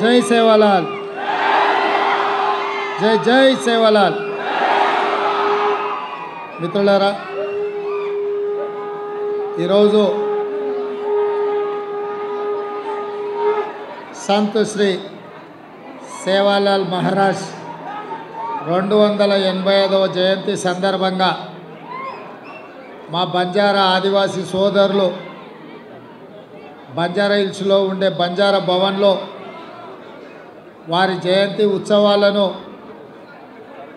జై సేవాలాల్, జై జై సేవాలాల్. మిత్రులారా, ఈరోజు సంత్ శ్రీ సేవాలాల్ మహారాజ్ 285వ జయంతి సందర్భంగా మా బంజారా ఆదివాసీ సోదరులు బంజారా హిల్స్లో ఉండే బంజారా భవన్లో వారి జయంతి ఉత్సవాలను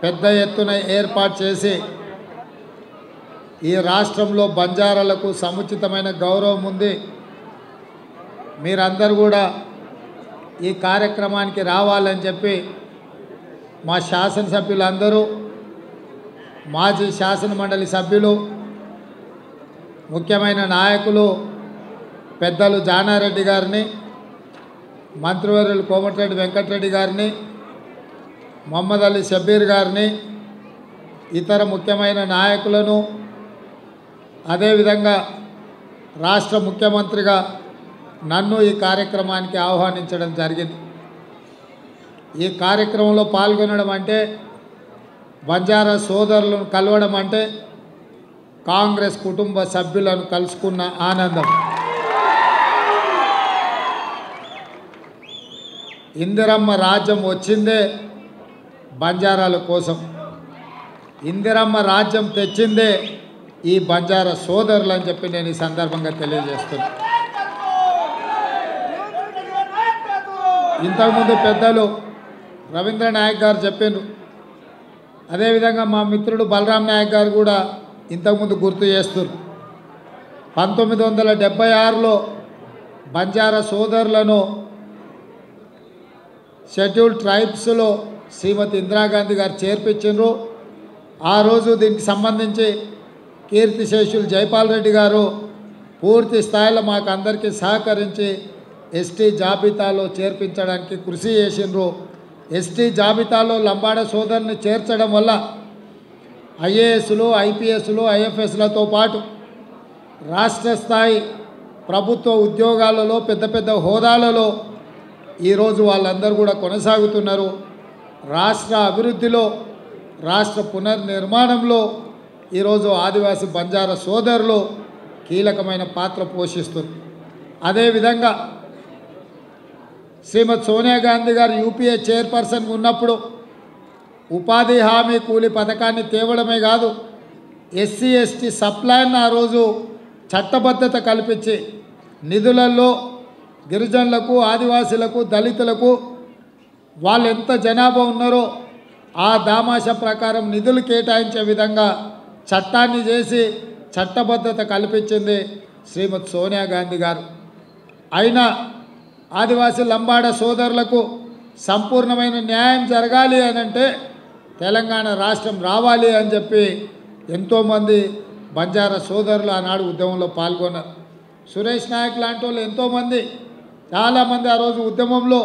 పెద్ద ఎత్తున ఏర్పాటు చేసి ఈ రాష్ట్రంలో బంజారాలకు సముచితమైన గౌరవం ఉంది, మీరందరూ కూడా ఈ కార్యక్రమానికి రావాలని చెప్పి మా శాసనసభ్యులందరూ, మాజీ శాసన మండలి సభ్యులు, ముఖ్యమైన నాయకులు పెద్దలు జానారెడ్డి గారిని, మంత్రివర్యులు కోమటిరెడ్డి వెంకటరెడ్డి గారిని, మొహమ్మద్ అలీ షబ్బీర్ గారిని, ఇతర ముఖ్యమైన నాయకులను, అదేవిధంగా రాష్ట్ర ముఖ్యమంత్రిగా నన్ను ఈ కార్యక్రమానికి ఆహ్వానించడం జరిగింది. ఈ కార్యక్రమంలో పాల్గొనడం అంటే, బంజారా సోదరులను కలవడం అంటే కాంగ్రెస్ కుటుంబ సభ్యులను కలుసుకున్న ఆనందం. ఇందిరమ్మ రాజ్యం వచ్చిందే బంజారాల కోసం, ఇందిరమ్మ రాజ్యం తెచ్చిందే ఈ బంజారా సోదరులు అని చెప్పి నేను ఈ సందర్భంగా తెలియజేస్తున్నాను. ఇంతకుముందు పెద్దలు రవీంద్ర నాయక్ గారు చెప్పారు, అదేవిధంగా మా మిత్రుడు బలరాం నాయక్ గారు కూడా ఇంతకుముందు గుర్తు చేస్తారు. 1976లో బంజారా సోదరులను షెడ్యూల్డ్ ట్రైబ్స్లో శ్రీమతి ఇందిరాగాంధీ గారు చేర్పించారు. ఆ రోజు దీనికి సంబంధించి కీర్తిశేషులు జైపాల్ రెడ్డి గారు పూర్తి స్థాయిలో మాకు అందరికీ సహకరించి ఎస్టీ జాబితాలో చేర్పించడానికి కృషి చేసిండ్రు. ఎస్టీ జాబితాలో లంబాడ సోదరుని చేర్చడం వల్ల ఐఏఎస్లు, ఐపీఎస్లు, ఐఎఫ్ఎస్లతో పాటు రాష్ట్ర స్థాయి ప్రభుత్వ ఉద్యోగాలలో పెద్ద పెద్ద హోదాలలో ఈరోజు వాళ్ళందరూ కూడా కొనసాగుతున్నారు. రాష్ట్ర అభివృద్ధిలో, రాష్ట్ర పునర్నిర్మాణంలో ఈరోజు ఆదివాసీ బంజారా సోదరులు కీలకమైన పాత్ర పోషిస్తుంది. అదేవిధంగా శ్రీమతి సోనియా గాంధీ గారు యూపీఏ చైర్పర్సన్గా ఉన్నప్పుడు ఉపాధి హామీ కూలీ పథకాన్ని తేవడమే కాదు, ఎస్సీ ఎస్టీ సప్లైని ఆ రోజు చట్టబద్ధత కల్పించి నిధులలో గిరిజనులకు, ఆదివాసీలకు, దళితులకు వాళ్ళు ఎంత జనాభా ఉన్నారో ఆ దామాషా ప్రకారం నిధులు కేటాయించే విధంగా చట్టాన్ని చేసి చట్టబద్ధత కల్పించింది శ్రీమతి సోనియా గాంధీ గారు. అయినా ఆదివాసీ లంబాడ సోదరులకు సంపూర్ణమైన న్యాయం జరగాలి అని అంటే తెలంగాణ రాష్ట్రం రావాలి అని చెప్పి ఎంతోమంది బంజారా సోదరులు ఆనాడు ఉద్యమంలో పాల్గొన్నారు. సురేష్ నాయక్ లాంటి వాళ్ళు ఎంతోమంది, చాలామంది ఆ రోజు ఉద్యమంలో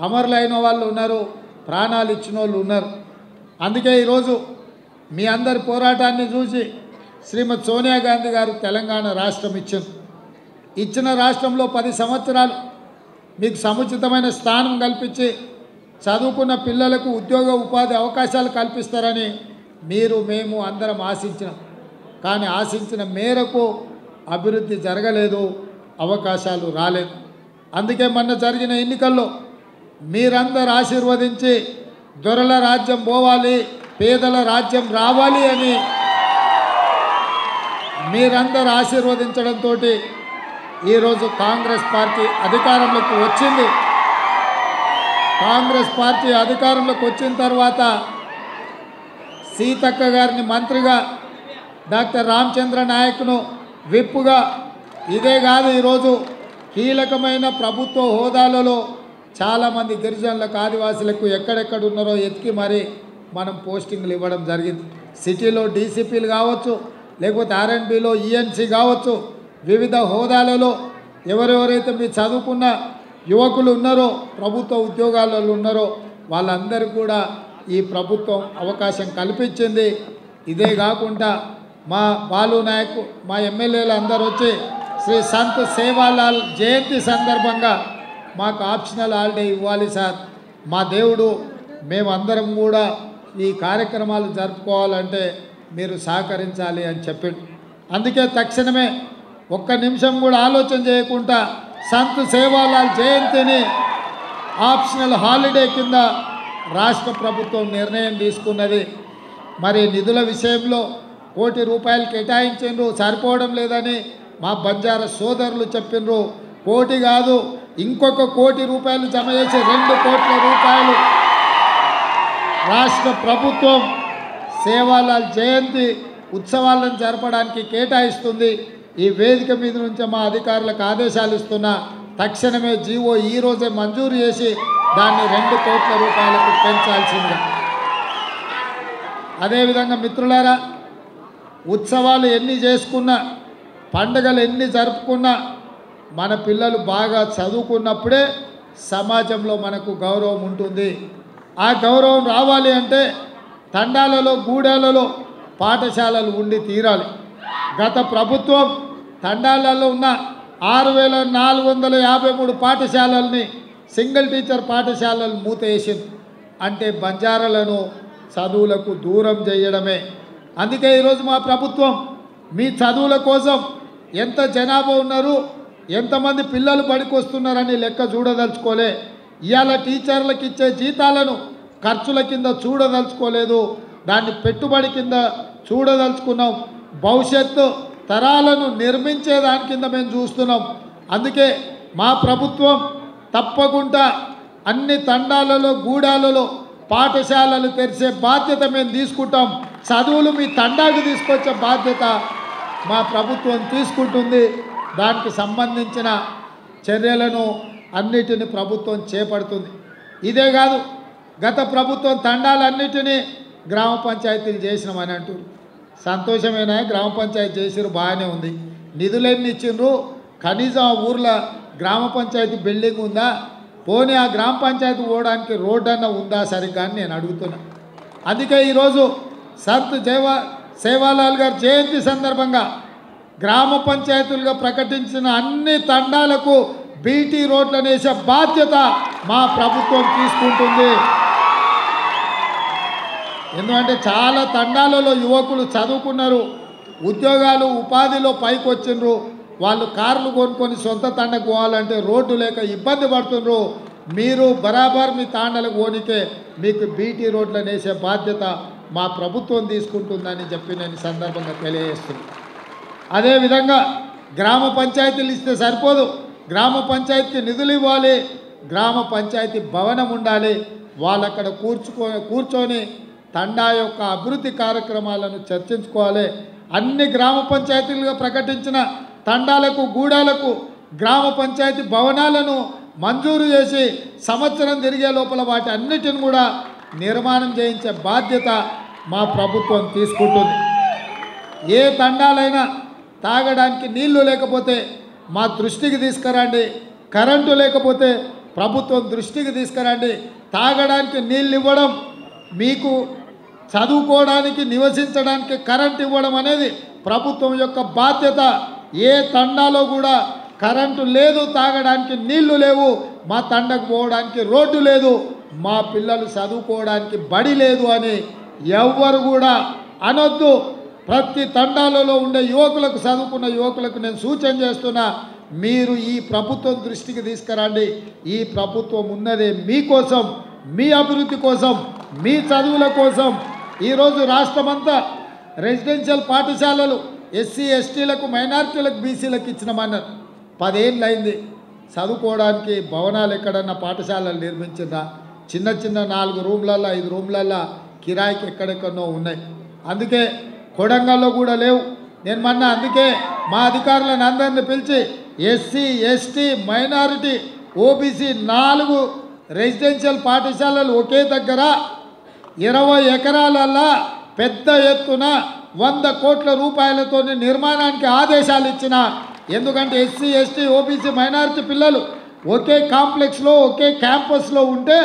అమరులైన వాళ్ళు ఉన్నారు, ప్రాణాలు ఇచ్చిన వాళ్ళు ఉన్నారు. అందుకే ఈరోజు మీ అందరి పోరాటాన్ని చూసి శ్రీమతి సోనియా గాంధీ గారు తెలంగాణ రాష్ట్రం ఇచ్చిన రాష్ట్రంలో 10 సంవత్సరాలు మీకు సముచితమైన స్థానం కల్పించి చదువుకున్న పిల్లలకు ఉద్యోగ ఉపాధి అవకాశాలు కల్పిస్తారని మేము అందరం ఆశించినాం. కానీ ఆశించిన మేరకు అభివృద్ధి జరగలేదు, అవకాశాలు రాలేదు. అందుకే మొన్న జరిగిన ఎన్నికల్లో మీరందరూ ఆశీర్వదించి దొరల రాజ్యం పోవాలి, పేదల రాజ్యం రావాలి అని మీరందరూ ఆశీర్వదించడంతో ఈరోజు కాంగ్రెస్ పార్టీ అధికారంలోకి వచ్చింది. కాంగ్రెస్ పార్టీ అధికారంలోకి వచ్చిన తర్వాత సీతక్క గారిని మంత్రిగా, డాక్టర్ రామచంద్ర నాయక్ను విప్పుగా, ఇదే కాదు ఈరోజు కీలకమైన ప్రభుత్వ హోదాలలో చాలామంది గిరిజనులకు, ఆదివాసులకు ఎక్కడెక్కడ ఉన్నారో ఎతికి మరి మనం పోస్టింగ్లు ఇవ్వడం జరిగింది. సిటీలో డీసీపీలు కావచ్చు, లేకపోతే ఆర్ఎండ్బిలో ఈఎన్సీ కావచ్చు, వివిధ హోదాలలో ఎవరెవరైతే మీ చదువుకున్న యువకులు ఉన్నారో, ప్రభుత్వ ఉద్యోగాలలో ఉన్నారో వాళ్ళందరికీ కూడా ఈ ప్రభుత్వం అవకాశం కల్పించింది. ఇదే కాకుండా మా బాలు నాయక్, మా ఎమ్మెల్యేలు అందరూ వచ్చి శ్రీ సంత్ సేవాలాల్ జయంతి సందర్భంగా మాకు ఆప్షనల్ హాలిడే ఇవ్వాలి సార్, మా దేవుడు మేమందరం కూడా ఈ కార్యక్రమాలు జరుపుకోవాలంటే మీరు సహకరించాలి అని చెప్పిండు. అందుకే తక్షణమే ఒక్క నిమిషం కూడా ఆలోచన చేయకుండా సంత్ సేవాలాల్ జయంతిని ఆప్షనల్ హాలిడే కింద రాష్ట్ర ప్రభుత్వం నిర్ణయం తీసుకున్నది. మరి నిధుల విషయంలో ₹1 కోటి కేటాయించిండ్రు, సరిపోవడం లేదని మా బంజారా సోదరులు చెప్పినరు. 1 కోటి కాదు, ఇంకొక ₹1 కోటి జమ చేసి ₹2 కోట్ల రాష్ట్ర ప్రభుత్వం సేవాలాల్ జయంతి ఉత్సవాలను జరపడానికి కేటాయిస్తుంది. ఈ వేదిక మీద నుంచి మా అధికారులకు ఆదేశాలు ఇస్తున్నా, తక్షణమే జీవో ఈరోజే మంజూరు చేసి దాన్ని ₹2 కోట్ల పెంచాల్సిందిగా. అదేవిధంగా మిత్రులారా, ఉత్సవాలు ఎన్ని చేసుకున్నా, పండుగలు ఎన్ని జరుపుకున్నా, మన పిల్లలు బాగా చదువుకున్నప్పుడే సమాజంలో మనకు గౌరవం ఉంటుంది. ఆ గౌరవం రావాలి అంటే తండాలలో గూడాలలో పాఠశాలలు ఉండి తీరాలి. గత ప్రభుత్వం తండాలలో ఉన్న 6453 పాఠశాలల్ని సింగిల్ టీచర్ పాఠశాలలు మూతేసింది. అంటే బంజారాలను చదువులకు దూరం చేయడమే. అందుకే ఈరోజు మా ప్రభుత్వం మీ చదువుల కోసం ఎంత జనాభా ఉన్నారు, ఎంతమంది పిల్లలు బడికి వస్తున్నారని లెక్క చూడదలుచుకోలే. ఇవాళ టీచర్లకు ఇచ్చే జీతాలను ఖర్చుల కింద చూడదలుచుకోలేదు, దాన్ని పెట్టుబడి కింద చూడదలుచుకున్నాం. భవిష్యత్తు తరాలను నిర్మించే దాని కింద మేము చూస్తున్నాం. అందుకే మా ప్రభుత్వం తప్పకుండా అన్ని తండాలలో గూడాలలో పాఠశాలలు తెరిచే బాధ్యత మేము తీసుకుంటాం. చదువులు మీ తండాకు తీసుకొచ్చే బాధ్యత మా ప్రభుత్వం తీసుకుంటుంది. దానికి సంబంధించిన చర్యలను అన్నిటిని ప్రభుత్వం చేపడుతుంది. ఇదే కాదు, గత ప్రభుత్వం తండాలన్నిటినీ గ్రామ పంచాయతీలు చేసినామని అంటారు. సంతోషమేనా? గ్రామ పంచాయతీ చేసిరు, బాగానే ఉంది. నిధులెన్ని ఇచ్చిండ్రు? కనీసం ఆ ఊర్లో గ్రామ పంచాయతీ బిల్డింగ్ ఉందా? పోనీ ఆ గ్రామ పంచాయతీ పోవడానికి రోడ్డు అన్న ఉందా సరిగ్గా అని నేను అడుగుతున్నా. అందుకే ఈరోజు సంత్ సేవాలాల్ గారి జయంతి సందర్భంగా గ్రామ పంచాయతీలుగా ప్రకటించిన అన్ని తండాలకు బీటీ రోడ్లను వేసే బాధ్యత మా ప్రభుత్వం తీసుకుంటుంది. ఎందుకంటే చాలా తండాలలో యువకులు చదువుకున్నారు, ఉద్యోగాలు ఉపాధిలో పైకి వచ్చిండ్రు. వాళ్ళు కార్లు కొనుక్కొని సొంత తండకు పోవాలంటే రోడ్డు లేక ఇబ్బంది పడుతుండ్రు. మీరు బరాబర్ మీ తాండలకు పోనీకే మీకు బీటీ రోడ్లను వేసే బాధ్యత మా ప్రభుత్వం తీసుకుంటుందని చెప్పి నేను సందర్భంగా తెలియజేస్తున్నాను. అదేవిధంగా గ్రామ పంచాయతీలు ఇస్తే సరిపోదు, గ్రామ పంచాయతీకి నిధులు ఇవ్వాలి, గ్రామ పంచాయతీ భవనం ఉండాలి. వాళ్ళు అక్కడ కూర్చొని తండా యొక్క అభివృద్ధి కార్యక్రమాలను చర్చించుకోవాలి. అన్ని గ్రామ పంచాయతీలుగా ప్రకటించిన తండాలకు గూడాలకు గ్రామ పంచాయతీ భవనాలను మంజూరు చేసి సంవత్సరం తిరిగే లోపల వాటి అన్నిటిని కూడా నిర్మాణం చేయించే బాధ్యత మా ప్రభుత్వం తీసుకుంటుంది. ఏ తండాలైనా తాగడానికి నీళ్లు లేకపోతే మా దృష్టికి తీసుకురండి, కరెంటు లేకపోతే ప్రభుత్వం దృష్టికి తీసుకురండి. తాగడానికి నీళ్ళు ఇవ్వడం, మీకు చదువుకోవడానికి నివసించడానికి కరెంటు ఇవ్వడం అనేది ప్రభుత్వం యొక్క బాధ్యత. ఏ తండాలో కూడా కరెంటు లేదు, తాగడానికి నీళ్లు లేవు, మా తండకు పోవడానికి రోడ్డు లేదు, మా పిల్లలు చదువుకోవడానికి బడి లేదు అని ఎవ్వరు కూడా అనొద్దు. ప్రతి తండాలలో ఉండే యువకులకు, చదువుకున్న యువకులకు నేను సూచన చేస్తున్నా, మీరు ఈ ప్రభుత్వం దృష్టికి తీసుకురండి. ఈ ప్రభుత్వం ఉన్నదే మీకోసం, మీ అభివృద్ధి కోసం, మీ చదువుల కోసం. ఈరోజు రాష్ట్రమంతా రెసిడెన్షియల్ పాఠశాలలు ఎస్సీ ఎస్టీలకు, మైనారిటీలకు, బీసీలకు ఇచ్చినామన్నారు. 10 ఏళ్ళు అయింది. చదువుకోవడానికి భవనాలు ఎక్కడన్నా పాఠశాలలు నిర్మించిందా? చిన్న చిన్న 4 రూమ్లల్లో 5 రూమ్లల్లో కిరాయికి ఎక్కడెక్కడో ఉన్నాయి. అందుకే కొడంగల్లో కూడా లేవు. నేను మొన్న అందుకే మా అధికారులను అందరిని పిలిచి SC ST minority OBC 4 residential పాఠశాలలు ఒకే దగ్గర 20 ఎకరాలల్లో పెద్ద ఎత్తున 100 కోట్ల రూపాయలతో నిర్మాణానికి ఆదేశాలు ఇచ్చిన. ఎందుకంటే ఎస్సీ ఎస్టీ ఓబీసీ మైనారిటీ పిల్లలు ఒకే కాంప్లెక్స్లో, ఒకే క్యాంపస్లో ఉంటే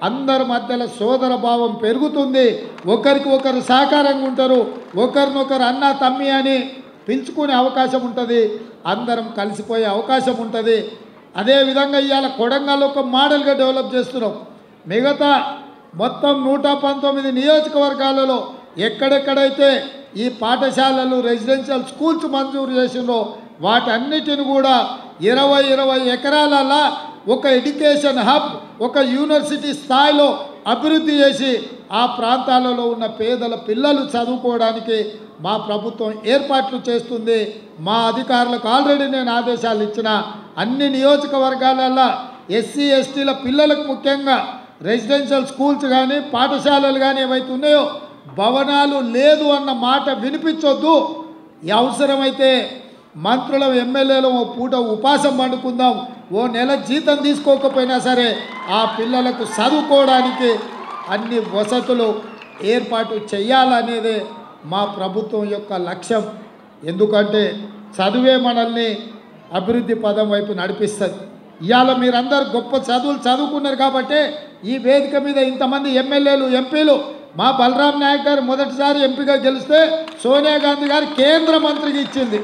అందరి మధ్యలో సోదర భావం పెరుగుతుంది, ఒకరికి ఒకరు సహకారంగా ఉంటారు, ఒకరినొకరు అన్న తమ్మి అని పిలుచుకునే అవకాశం ఉంటుంది, అందరం కలిసిపోయే అవకాశం ఉంటుంది. అదేవిధంగా ఇవాళ కొడంగల్ ఒక మోడల్గా డెవలప్ చేస్తున్నాం. మిగతా మొత్తం 119 నియోజకవర్గాలలో ఎక్కడెక్కడైతే ఈ పాఠశాలలు రెసిడెన్షియల్ స్కూల్స్ మంజూరు చేసిందో వాటన్నిటిని కూడా 20 ఎకరాలలో ఒక ఎడ్యుకేషన్ హబ్, ఒక యూనివర్సిటీ స్థాయిలో అభివృద్ధి చేసి ఆ ప్రాంతాలలో ఉన్న పేదల పిల్లలు చదువుకోవడానికి మా ప్రభుత్వం ఏర్పాట్లు చేస్తుంది. మా అధికారులకు ఆల్రెడీ నేను ఆదేశాలు ఇచ్చిన అన్ని నియోజకవర్గాలలో ఎస్సీ ఎస్టీల పిల్లలకు ముఖ్యంగా రెసిడెన్షియల్ స్కూల్స్ కానీ పాఠశాలలు కానీ ఏవైతే ఉన్నాయో భవనాలు లేదు అన్న మాట వినిపించొద్దు. అవసరమైతే మంత్రుల ఎమ్మెల్యేలు ఓ పూట ఉపాసం పండుకుందాం, ఓ నెల జీతం తీసుకోకపోయినా సరే ఆ పిల్లలకు చదువుకోవడానికి అన్ని వసతులు ఏర్పాటు చేయాలనేదే మా ప్రభుత్వం యొక్క లక్ష్యం. ఎందుకంటే చదువే మనల్ని అభివృద్ధి పదం వైపు నడిపిస్తుంది. ఇవాళ మీరందరూ గొప్ప చదువులు చదువుకున్నారు కాబట్టి ఈ వేదిక మీద ఇంతమంది ఎమ్మెల్యేలు ఎంపీలు, మా బలరాం నాయక్ గారు మొదటిసారి ఎంపీగా గెలిస్తే సోనియా గాంధీ గారు కేంద్ర మంత్రికి ఇచ్చింది.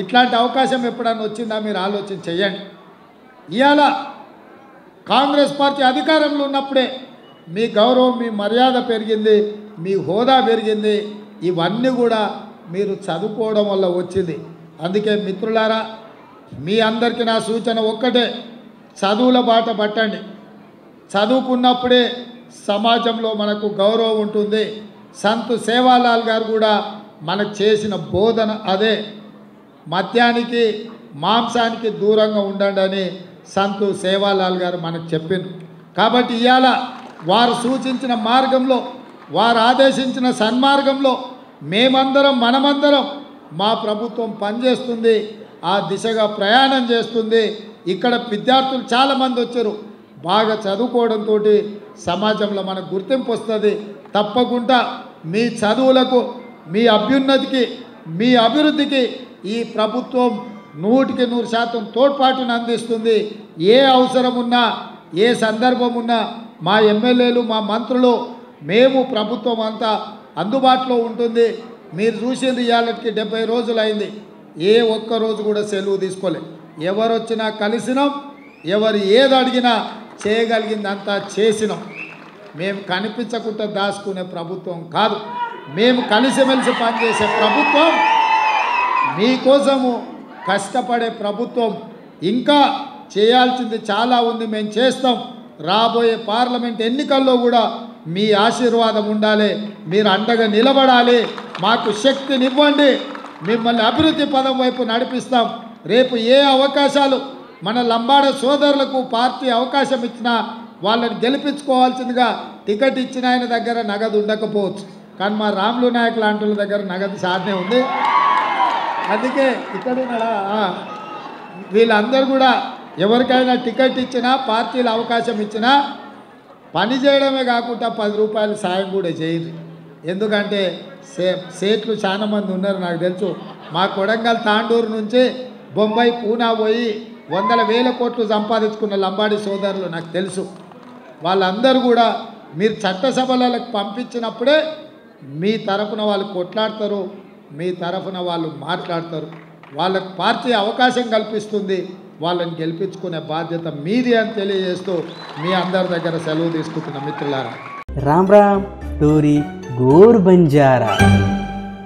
ఇట్లాంటి అవకాశం ఎప్పుడన్నా వచ్చిందా మీరు ఆలోచన చేయండి. ఇవాళ కాంగ్రెస్ పార్టీ అధికారంలో ఉన్నప్పుడే మీ గౌరవం, మీ మర్యాద పెరిగింది, మీ హోదా పెరిగింది. ఇవన్నీ కూడా మీరు చదువుకోవడం వల్ల వచ్చింది. అందుకే మిత్రులారా, మీ అందరికీ నా సూచన ఒక్కటే, చదువుల బాట పట్టండి. చదువుకున్నప్పుడే సమాజంలో మనకు గౌరవం ఉంటుంది. సంత్ సేవాలాల్ గారు కూడా మనకు చేసిన బోధన అదే, మద్యానికి మాంసానికి దూరంగా ఉండండి అని సంత్ సేవాలాల్ గారు మనకు చెప్పింది. కాబట్టి ఇవాళ వారు సూచించిన మార్గంలో, వారు ఆదేశించిన సన్మార్గంలో మనమందరం మా ప్రభుత్వం పనిచేస్తుంది, ఆ దిశగా ప్రయాణం చేస్తుంది. ఇక్కడ విద్యార్థులు చాలామంది వచ్చారు, బాగా చదువుకోవడంతో సమాజంలో మనకు గుర్తింపు వస్తుంది. తప్పకుండా మీ చదువులకు, మీ అభ్యున్నతికి, మీ అభివృద్ధికి ఈ ప్రభుత్వం 100% తోడ్పాటును అందిస్తుంది. ఏ అవసరం ఉన్నా, ఏ సందర్భం ఉన్నా మా ఎమ్మెల్యేలు, మా మంత్రులు, మేము ప్రభుత్వం అంతా అందుబాటులో ఉంటుంది. మీరు చూసింది ఇవాళకి 70 రోజులు అయింది, ఏ ఒక్క రోజు కూడా సెలవు తీసుకోలే. ఎవరు వచ్చినా కలిసినాం, ఎవరు ఏది అడిగినా చేయగలిగిందంతా చేసినాం. మేము కనిపించకుండా దాచుకునే ప్రభుత్వం కాదు, మేము కలిసిమెలిసి పనిచేసే ప్రభుత్వం, మీకోసము కష్టపడే ప్రభుత్వం. ఇంకా చేయాల్సింది చాలా ఉంది, మేము చేస్తాం. రాబోయే పార్లమెంట్ ఎన్నికల్లో కూడా మీ ఆశీర్వాదం ఉండాలి, మీరు అండగా నిలబడాలి, మాకు శక్తినివ్వండి, మిమ్మల్ని అభివృద్ధి పదం వైపు నడిపిస్తాం. రేపు ఏ అవకాశాలు మన లంబాడ సోదరులకు పార్టీ అవకాశం ఇచ్చినా వాళ్ళని గెలిపించుకోవాల్సిందిగా టికెట్ ఇచ్చిన ఆయన దగ్గర నగదు ఉండకపోవచ్చు, కానీ మా రాములు నాయక్ లాంటి దగ్గర నగదు సాధనే ఉంది. అందుకే ఇక్కడ వీళ్ళందరూ కూడా ఎవరికైనా టికెట్ ఇచ్చినా, పార్టీలు అవకాశం ఇచ్చినా పని చేయడమే కాకుండా 10 రూపాయలు సాయం కూడా చేయరు. ఎందుకంటే సేట్లు చాలా మంది ఉన్నారు, నాకు తెలుసు. మా కొడంగల్ తాండూరు నుంచి బొంబాయి, పూనా పోయి 100,000 కోట్లు సంపాదించుకున్న లంబాడి సోదరులు నాకు తెలుసు. వాళ్ళందరూ కూడా మీరు చట్టసభలకు పంపించినప్పుడే మీ తరఫున వాళ్ళు కొట్లాడతారు, మీ తరఫున వాళ్ళు మాట్లాడతారు. వాళ్ళకు పార్టీ అవకాశం కల్పిస్తుంది, వాళ్ళని గెలిపించుకునే బాధ్యత మీది అని తెలియజేస్తూ మీ అందరి దగ్గర సెలవు తీసుకుంటున్న మిత్రులారా. రామ్ రామ్ టోరీ గోర్ బంజారా.